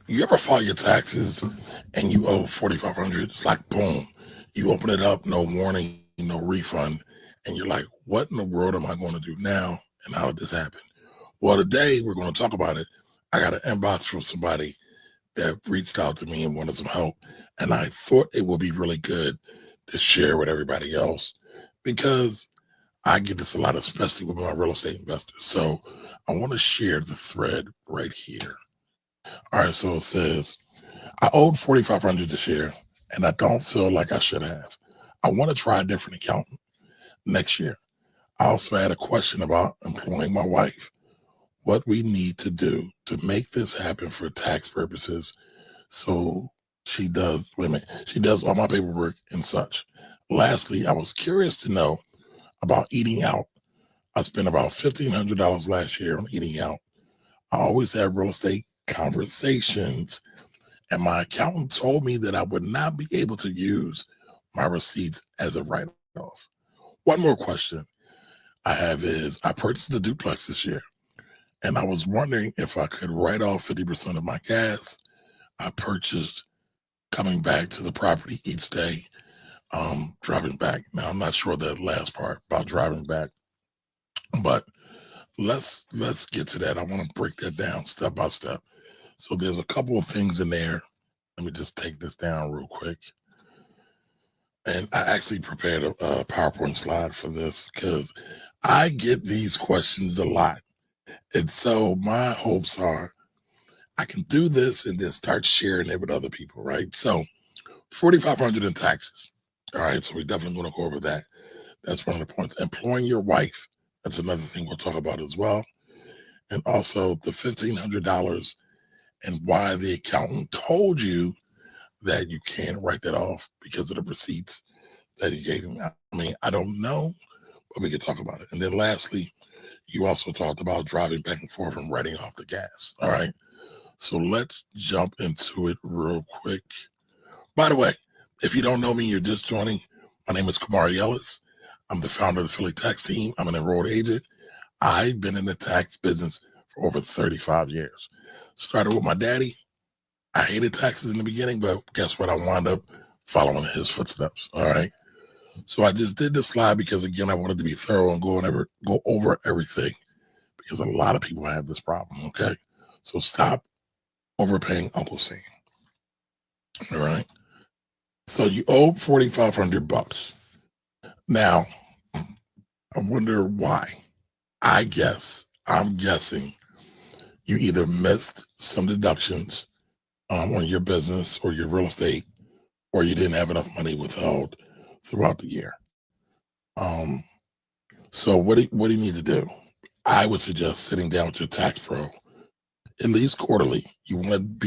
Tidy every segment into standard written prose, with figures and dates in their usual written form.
You ever file your taxes and you owe 4,500? It's like boom, you open it up, no warning, no refund, and you're like, "What in the world am I going to do now? And how did this happen?" Well, today we're going to talk about it. I got an inbox from somebody that reached out to me and wanted some help, and I thought it would be really good to share with everybody else because I get this a lot, especially with my real estate investors. So I want to share the thread right here. All right, so it says, I owed 4,500 this year, and I don't feel like I should have. I want to try a different accountant next year. I also had a question about employing my wife, what we need to do to make this happen for tax purposes. So she does all my paperwork and such. Lastly, I was curious to know about eating out. I spent about $1,500 last year on eating out. I always have real estate conversations, and my accountant told me that I would not be able to use my receipts as a write off. One more question I have is I purchased a duplex this year, and I was wondering if I could write off 50% of my gas I purchased coming back to the property each day, driving back. Now, I'm not sure that last part about driving back, but let's get to that. I want to break that down step by step. So there's a couple of things in there. Let me just take this down real quick. And I actually prepared a PowerPoint slide for this because I get these questions a lot. And so my hopes are I can do this and then start sharing it with other people, right? So 4,500 in taxes. All right, so we definitely want to go over that. That's one of the points. Employing your wife. That's another thing we'll talk about as well. And also the $1,500 and why the accountant told you that you can't write that off because of the receipts that he gave him. I mean, I don't know, but we could talk about it. And then lastly, you also talked about driving back and forth and writing off the gas. All right. So let's jump into it real quick. By the way, if you don't know me, you're just joining. My name is Camari Ellis. I'm the founder of the Philly Tax Team. I'm an enrolled agent. I've been in the tax business for over 35 years. Started with my daddy. I hated taxes in the beginning, but guess what? I wound up following his footsteps. All right. So I just did this slide because, again, I wanted to be thorough and go over everything because a lot of people have this problem. Okay. So stop overpaying Uncle Sam. All right. So you owe 4,500 bucks. Now, I wonder why. I'm guessing you either missed some deductions on your business or your real estate, or you didn't have enough money withheld throughout the year. Um, so what do you need to do? I would suggest sitting down with your tax pro at least quarterly. You want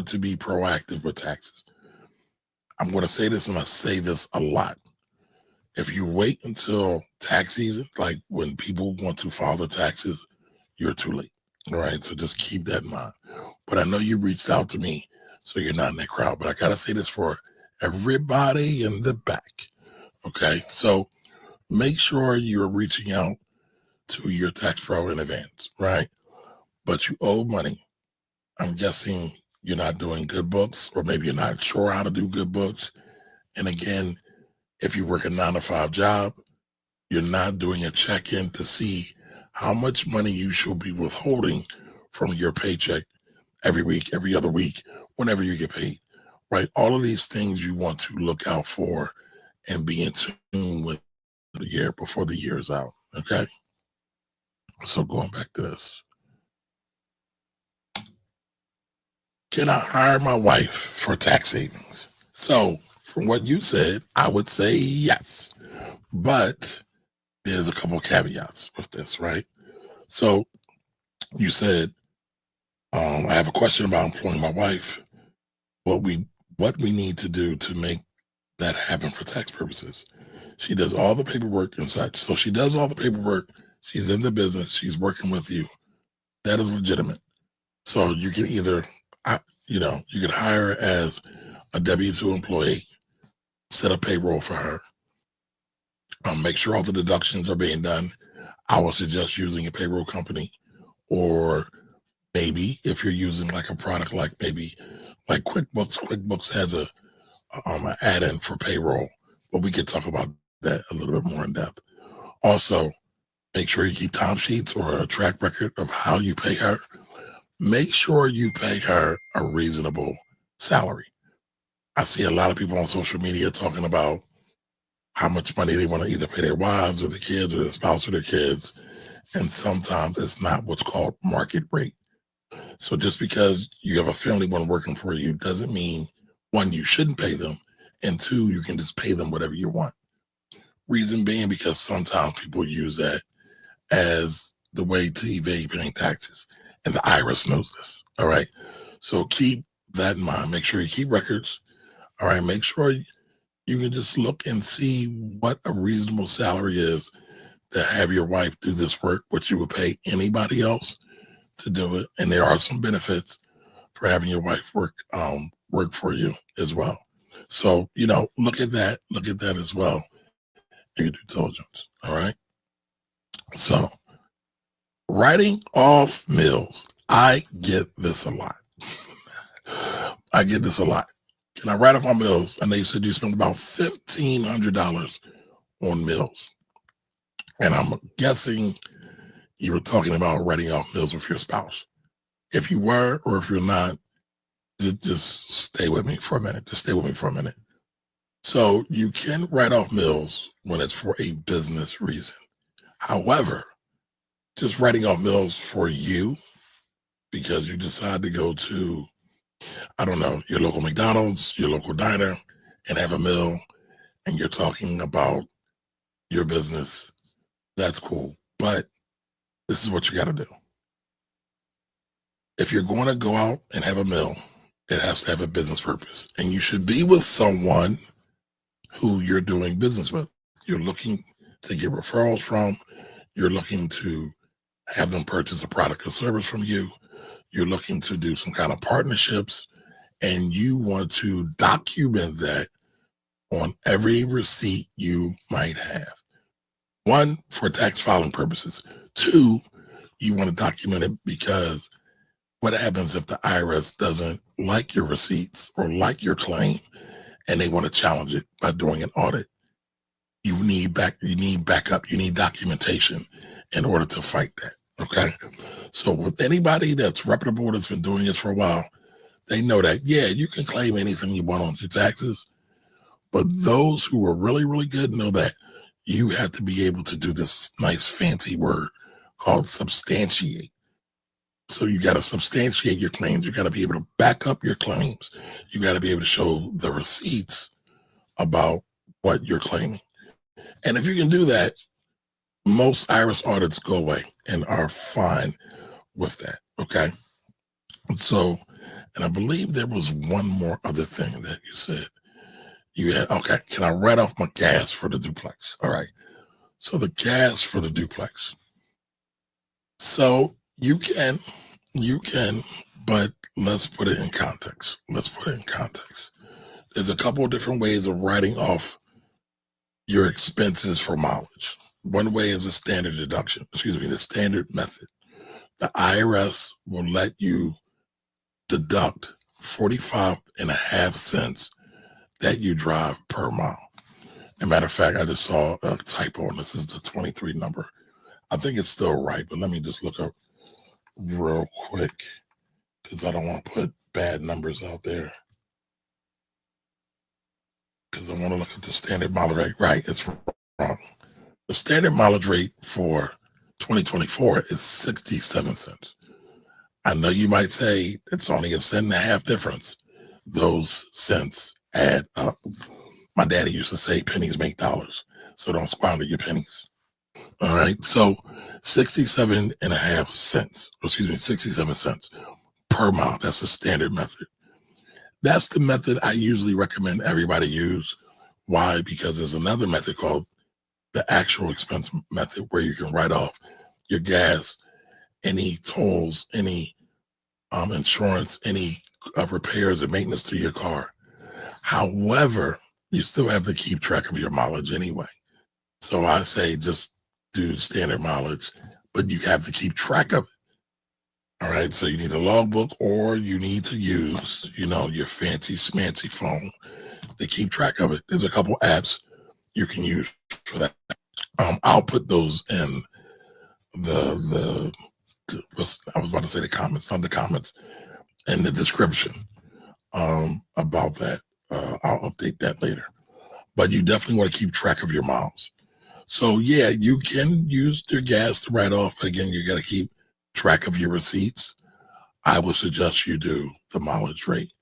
to be proactive with taxes. I'm going to say this, and I say this a lot. If you wait until tax season, like when people want to file their taxes, you're too late. All right. So just keep that in mind. But I know you reached out to me, so you're not in that crowd. But I got to say this for everybody in the back. Okay. So make sure you're reaching out to your tax pro in advance, right? But you owe money. I'm guessing you're not doing good books, or maybe you're not sure how to do good books. And again, if you work a 9 to 5 job, you're not doing a check in to see how much money you should be withholding from your paycheck every week, every other week, whenever you get paid, right? All of these things you want to look out for and be in tune with the year before the year is out. Okay. So going back to this, can I hire my wife for tax savings? So from what you said, I would say yes, but there's a couple of caveats with this, right? So you said, I have a question about employing my wife. What we need to do to make that happen for tax purposes. She does all the paperwork and such. So she does all the paperwork. She's in the business. She's working with you. That is legitimate. So you can either, you can hire her as a W-2 employee, set up payroll for her, make sure all the deductions are being done. I would suggest using a payroll company or Maybe if you're using like a product like maybe like QuickBooks has an add-in for payroll, but we could talk about that a little bit more in depth. Also, make sure you keep timesheets or a track record of how you pay her. Make sure you pay her a reasonable salary. I see a lot of people on social media talking about how much money they want to either pay their wives or their kids or their spouse or their kids. And sometimes it's not what's called market rate. So just because you have a family one working for you doesn't mean, one, you shouldn't pay them, and two, you can just pay them whatever you want. Reason being because sometimes people use that as the way to evade paying taxes. And the IRS knows this. All right. So keep that in mind. Make sure you keep records. All right. Make sure you can just look and see what a reasonable salary is to have your wife do this work, what you would pay anybody else to do it. And there are some benefits for having your wife work for you as well. So, look at that as well in your due diligence. All right. So writing off mills. I get this a lot. I get this a lot. Can I write off my mills? I know you said you spent about $1,500 on mills. And I'm guessing you were talking about writing off mills with your spouse. If you were, or if you're not, just stay with me for a minute. Just stay with me for a minute. So you can write off mills when it's for a business reason. However, just writing off mills for you because you decide to go to, I don't know, your local McDonald's, your local diner, and have a meal, and you're talking about your business, that's cool. But this is what you got to do. If you're going to go out and have a meal, it has to have a business purpose. And you should be with someone who you're doing business with. You're looking to get referrals from. You're looking to have them purchase a product or service from you. You're looking to do some kind of partnerships. And you want to document that on every receipt you might have. One, for tax filing purposes. Two, you want to document it because what happens if the IRS doesn't like your receipts or like your claim and they want to challenge it by doing an audit? You need backup, you need documentation in order to fight that. Okay. So with anybody that's reputable, that's been doing this for a while, they know that, yeah, you can claim anything you want on your taxes, but those who are really, really good know that you have to be able to do this nice fancy word called substantiate. So you got to substantiate your claims. You got to be able to back up your claims. You got to be able to show the receipts about what you're claiming. And if you can do that, most IRS audits go away and are fine with that. Okay. So, and I believe there was one more other thing that you said. You had, okay, can I write off my gas for the duplex? All right. So the gas for the duplex. So you can, but let's put it in context. There's a couple of different ways of writing off your expenses for mileage. One way is a standard deduction, the standard method. The IRS will let you deduct 45.5 cents that you drive per mile. As a matter of fact, I just saw a typo, and this is the 23 number. I think it's still right, but let me just look up real quick because I don't want to put bad numbers out there. Because I want to look at the standard mileage rate. Right, it's wrong. The standard mileage rate for 2024 is 67 cents. I know you might say it's only a cent and a half difference. Those cents add up. My daddy used to say pennies make dollars, so don't squander your pennies. All right, so 67 cents per mile. That's a standard method. That's the method I usually recommend everybody use. Why? Because there's another method called the actual expense method where you can write off your gas, any tolls, any insurance, any repairs and maintenance to your car. However, you still have to keep track of your mileage anyway. So I say just do standard mileage, but you have to keep track of it. All right. So you need a logbook, or you need to use, your fancy smancy phone to keep track of it. There's a couple apps you can use for that. I'll put those in the I was about to say the comments, not the comments, in the description about that. I'll update that later. But you definitely want to keep track of your miles. So yeah, you can use your gas to write off, but again, you got to keep track of your receipts. I would suggest you do the mileage rate,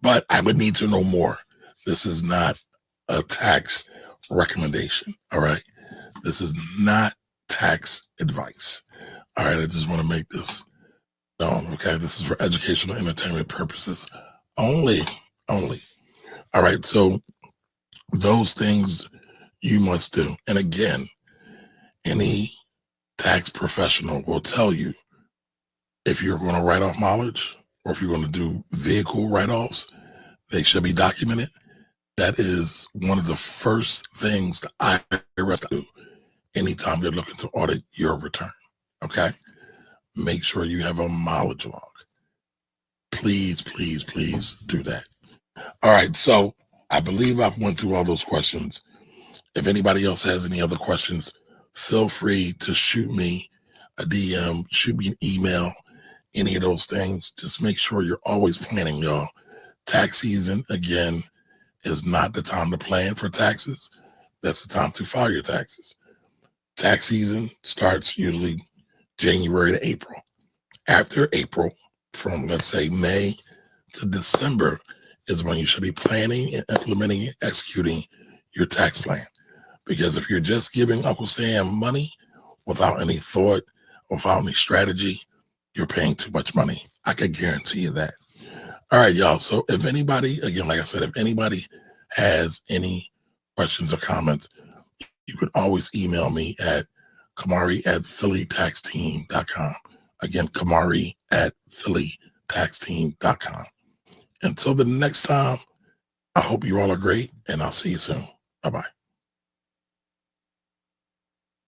but I would need to know more. This is not a tax recommendation. All right. This is not tax advice. All right. I just want to make this known. Okay. This is for educational entertainment purposes only. Only. All right. So those things you must do. And again, any tax professional will tell you if you're going to write off mileage or if you're going to do vehicle write-offs, they should be documented. That is one of the first things the IRS do anytime they're looking to audit your return. Okay? Make sure you have a mileage log. Please, please, please do that. All right. So I believe I've went through all those questions. If anybody else has any other questions, feel free to shoot me a DM, shoot me an email, any of those things. Just make sure you're always planning, y'all. Tax season, again, is not the time to plan for taxes. That's the time to file your taxes. Tax season starts usually January to April. After April, from let's say May to December, is when you should be planning and implementing and executing your tax plan. Because if you're just giving Uncle Sam money without any thought, without any strategy, you're paying too much money. I can guarantee you that. All right, y'all. So if anybody, again, like I said, if anybody has any questions or comments, you can always email me at Camari@phillytaxteam.com. Again, Camari@phillytaxteam.com. Until the next time, I hope you all are great, and I'll see you soon. Bye-bye.